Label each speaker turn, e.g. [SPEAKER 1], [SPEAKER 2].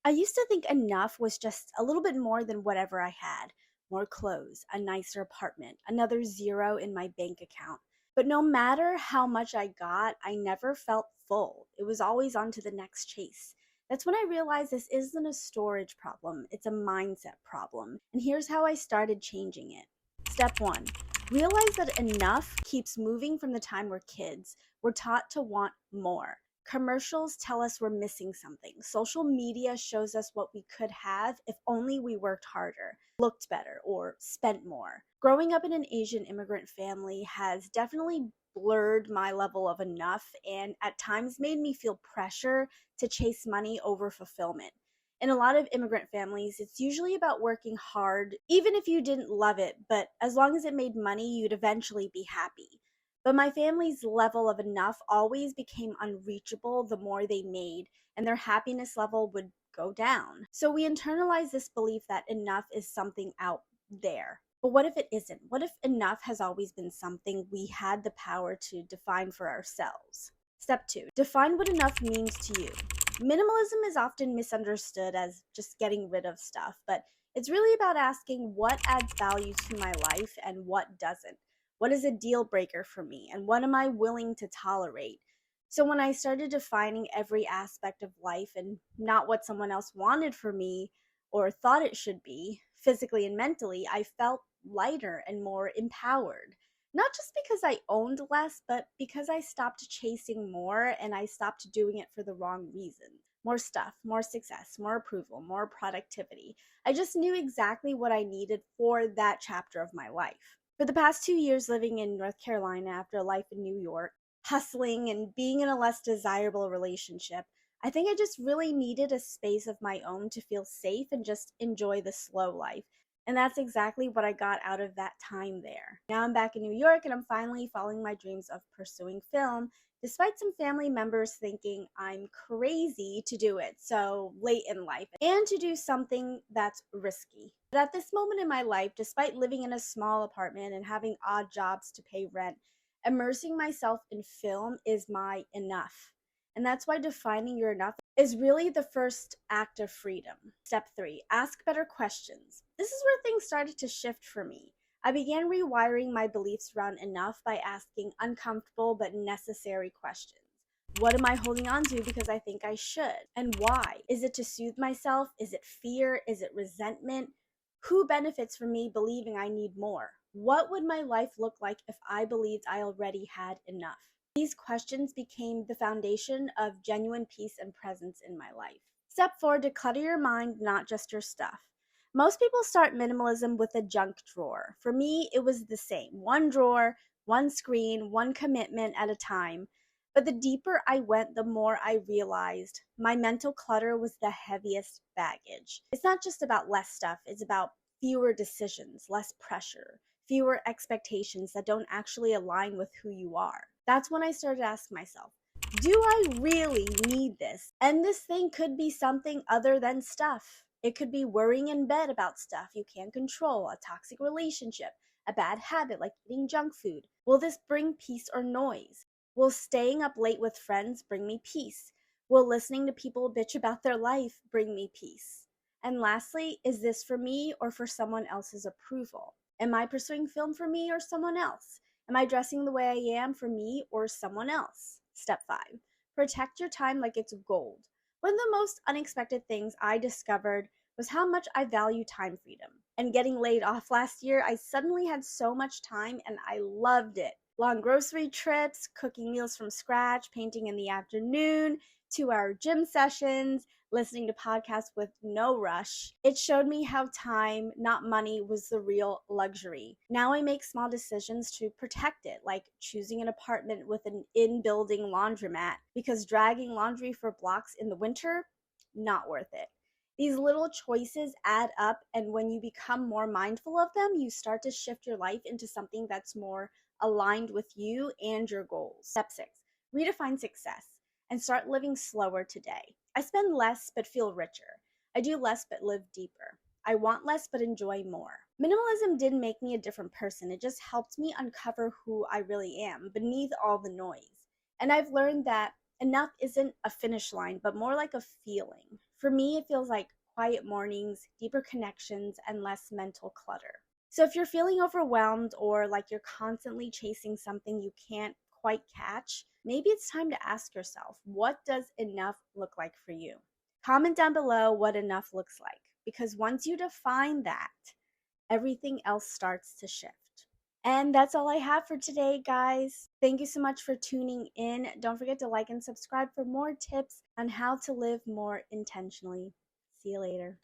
[SPEAKER 1] I used to think enough was just a little bit more than whatever I had. More clothes, a nicer apartment, another zero in my bank account. But no matter how much I got, I never felt full. It was always on to the next chase. That's when I realized this isn't a storage problem, it's a mindset problem. And here's how I started changing it. Step one, realize that enough keeps moving from the time we're kids. We're taught to want more. Commercials tell us we're missing something. Social media shows us what we could have if only we worked harder, looked better, or spent more. Growing up in an Asian immigrant family has definitely blurred my level of enough and at times made me feel pressure to chase money over fulfillment. In a lot of immigrant families, it's usually about working hard, even if you didn't love it, but as long as it made money, you'd eventually be happy. But my family's level of enough always became unreachable the more they made, and their happiness level would go down. So we internalize this belief that enough is something out there. But what if it isn't? What if enough has always been something we had the power to define for ourselves? Step two, define what enough means to you. Minimalism is often misunderstood as just getting rid of stuff, but it's really about asking what adds value to my life and what doesn't. What is a deal breaker for me, and what am I willing to tolerate? So when I started defining every aspect of life and not what someone else wanted for me or thought it should be, physically and mentally, I felt lighter and more empowered. Not just because I owned less, but because I stopped chasing more and I stopped doing it for the wrong reasons. More stuff, more success, more approval, more productivity. I just knew exactly what I needed for that chapter of my life. For the past 2 years living in North Carolina after a life in New York, hustling and being in a less desirable relationship, I think I just really needed a space of my own to feel safe and just enjoy the slow life. And that's exactly what I got out of that time there. Now I'm back in New York and I'm finally following my dreams of pursuing film, despite some family members thinking I'm crazy to do it so late in life and to do something that's risky. But at this moment in my life, despite living in a small apartment and having odd jobs to pay rent, immersing myself in film is my enough. And that's why defining your enough is really the first act of freedom. Step three, ask better questions. This is where things started to shift for me. I began rewiring my beliefs around enough by asking uncomfortable but necessary questions. What am I holding on to because I think I should? And why? Is it to soothe myself? Is it fear? Is it resentment? Who benefits from me believing I need more? What would my life look like if I believed I already had enough? These questions became the foundation of genuine peace and presence in my life. Step four, declutter your mind, not just your stuff. Most people start minimalism with a junk drawer. For me, it was the same. One drawer, one screen, one commitment at a time. But the deeper I went, the more I realized my mental clutter was the heaviest baggage. It's not just about less stuff, it's about fewer decisions, less pressure, fewer expectations that don't actually align with who you are. That's when I started to ask myself, do I really need this? And this thing could be something other than stuff. It could be worrying in bed about stuff you can't control, a toxic relationship, a bad habit like eating junk food. Will this bring peace or noise? Will staying up late with friends bring me peace? Will listening to people bitch about their life bring me peace? And lastly, is this for me or for someone else's approval? Am I pursuing film for me or someone else? Am I dressing the way I am for me or someone else? Step five, protect your time like it's gold. One of the most unexpected things I discovered was how much I value time freedom. And getting laid off last year, I suddenly had so much time and I loved it. Long grocery trips, cooking meals from scratch, painting in the afternoon, 2-hour gym sessions, listening to podcasts with no rush. It showed me how time, not money, was the real luxury. Now I make small decisions to protect it, like choosing an apartment with an in-building laundromat, because dragging laundry for blocks in the winter, not worth it. These little choices add up, and when you become more mindful of them, you start to shift your life into something that's more aligned with you and your goals. Step six, redefine success and start living slower today. I spend less but feel richer. I do less but live deeper. I want less but enjoy more. Minimalism didn't make me a different person. It just helped me uncover who I really am beneath all the noise. And I've learned that Enough isn't a finish line, but more like a feeling. For me, it feels like quiet mornings, deeper connections, and less mental clutter. So if you're feeling overwhelmed or like you're constantly chasing something you can't quite catch, maybe it's time to ask yourself, what does enough look like for you? Comment down below what enough looks like, because once you define that, everything else starts to shift. And that's all I have for today, guys. Thank you so much for tuning in. Don't forget to like and subscribe for more tips on how to live more intentionally. See you later.